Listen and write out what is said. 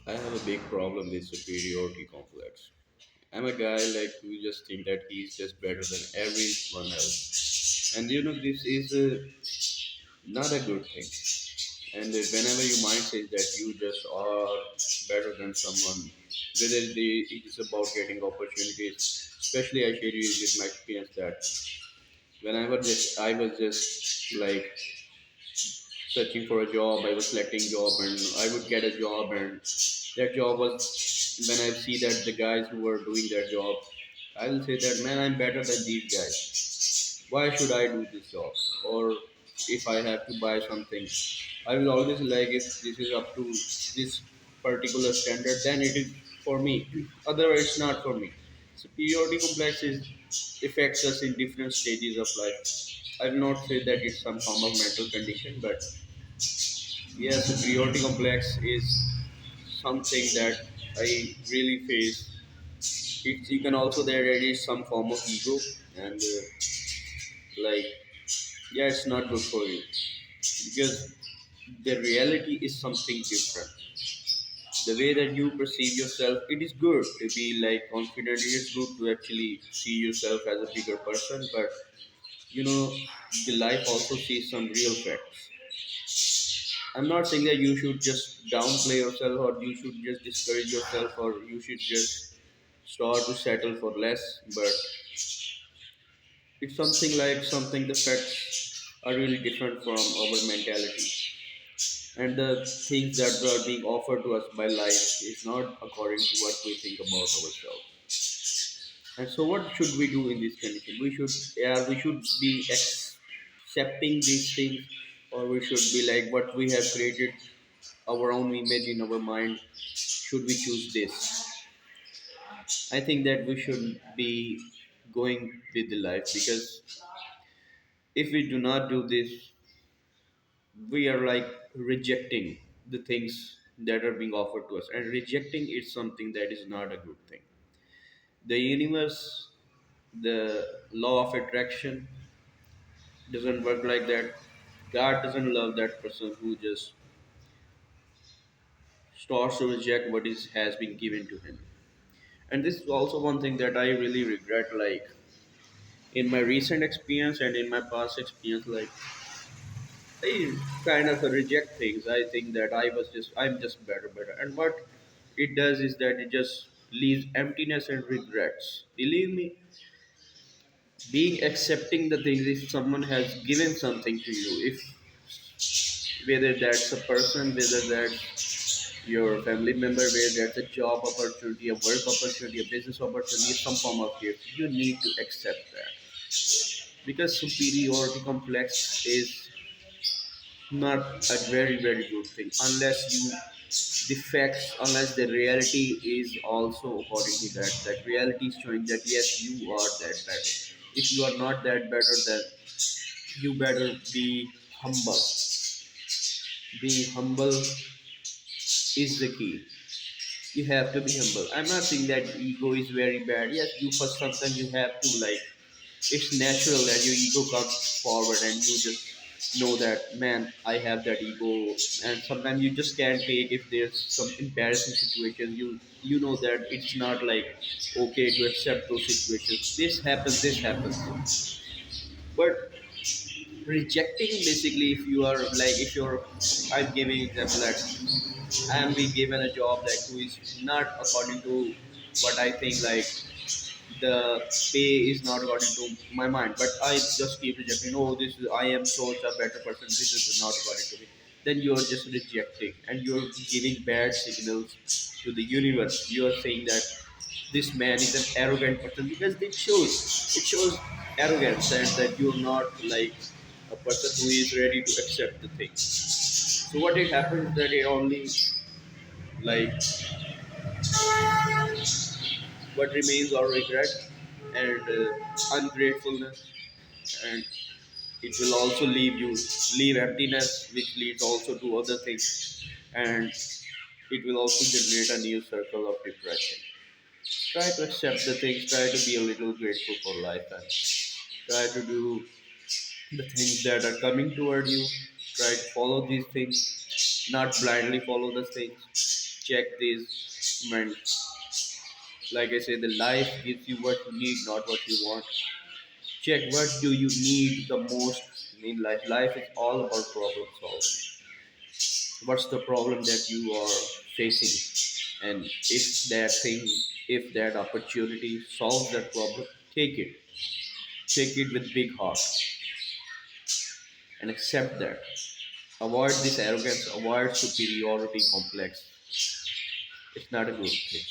I have a big problem with superiority complex. I'm a guy like who just think that he's just better than everyone else, and this is not a good thing. And whenever your mind says that you just are better than someone, whether it is about getting opportunities, especially I share you with my experience that whenever just I was just like searching for a job, I was selecting job, and I would get a job, and that job was when I see that the guys who were doing their job, I will say that man, I'm better than these guys. Why should I do this job? Or if I have to buy something, I will always like if this is up to this particular standard, then it is for me. Otherwise, it's not for me. Superiority complex is affects us in different stages of life. I will not say that it's some form of mental condition, but yeah, superiority complex is something that I really face. You can also there is some form of ego, and like yeah, it's not good for you because the reality is something different. The way that you perceive yourself, it is good to be like confident. It is good to actually see yourself as a bigger person, but you know, the life also sees some real facts. I'm not saying that you should just downplay yourself or you should just discourage yourself or you should just start to settle for less, but it's something like something the facts are really different from our mentality. And the things that are being offered to us by life is not according to what we think about ourselves. And so, what should we do in this condition? We should be accepting these things, or we should be like what we have created our own image in our mind. Should we choose this? I think that we should be going with the life because if we do not do this, we are like rejecting the things that are being offered to us, and rejecting is something that is not a good thing. The universe, the law of attraction doesn't work like that. God doesn't love that person who just starts to reject what is has been given to him. And this is also one thing that I really regret, like in my recent experience and in my past experience, like I kind of reject things. I think that I'm just better. And what it does is that it just leaves emptiness and regrets. Believe me, being accepting the things if someone has given something to you, if whether that's a person, whether that's your family member, whether that's a job opportunity, a work opportunity, a business opportunity, some form of gift, you need to accept that because superiority complex is not a very good thing unless you the facts unless the reality is also according to that reality is showing that yes you are that better. If you are not that better, then you better be humble. Being humble is the key. You have to be humble. I'm not saying that ego is very bad. Yes, you first sometimes you have to like it's natural that your ego comes forward and you just know that man I have that ego, and sometimes you just can't take if there's some embarrassing situation. You know that it's not like okay to accept those situations. This happens, but rejecting basically if you are like if you're I'm giving example that I am being given a job like who is not according to what I think, like the pay is not according to my mind, but I just keep rejecting. Oh, this is I am so a better person. This is not according to me. Then you are just rejecting and you're giving bad signals to the universe. You are saying that this man is an arrogant person because it shows arrogance and that you're not like a person who is ready to accept the things. So what it happens that it only like what remains are regret and ungratefulness, and it will also leave emptiness which leads also to other things, and it will also generate a new circle of depression. Try to accept the things, try to be a little grateful for life, and try to do the things that are coming toward you. Try to follow these things, not blindly follow the things. check this. Man, like I say, the life gives you what you need, not what you want. Check what do you need the most in life. Life is all about problem solving. What's the problem that you are facing? And if that opportunity solves that problem, take it. Take it with big heart and accept that. Avoid this arrogance, avoid superiority complex. It's not a good thing.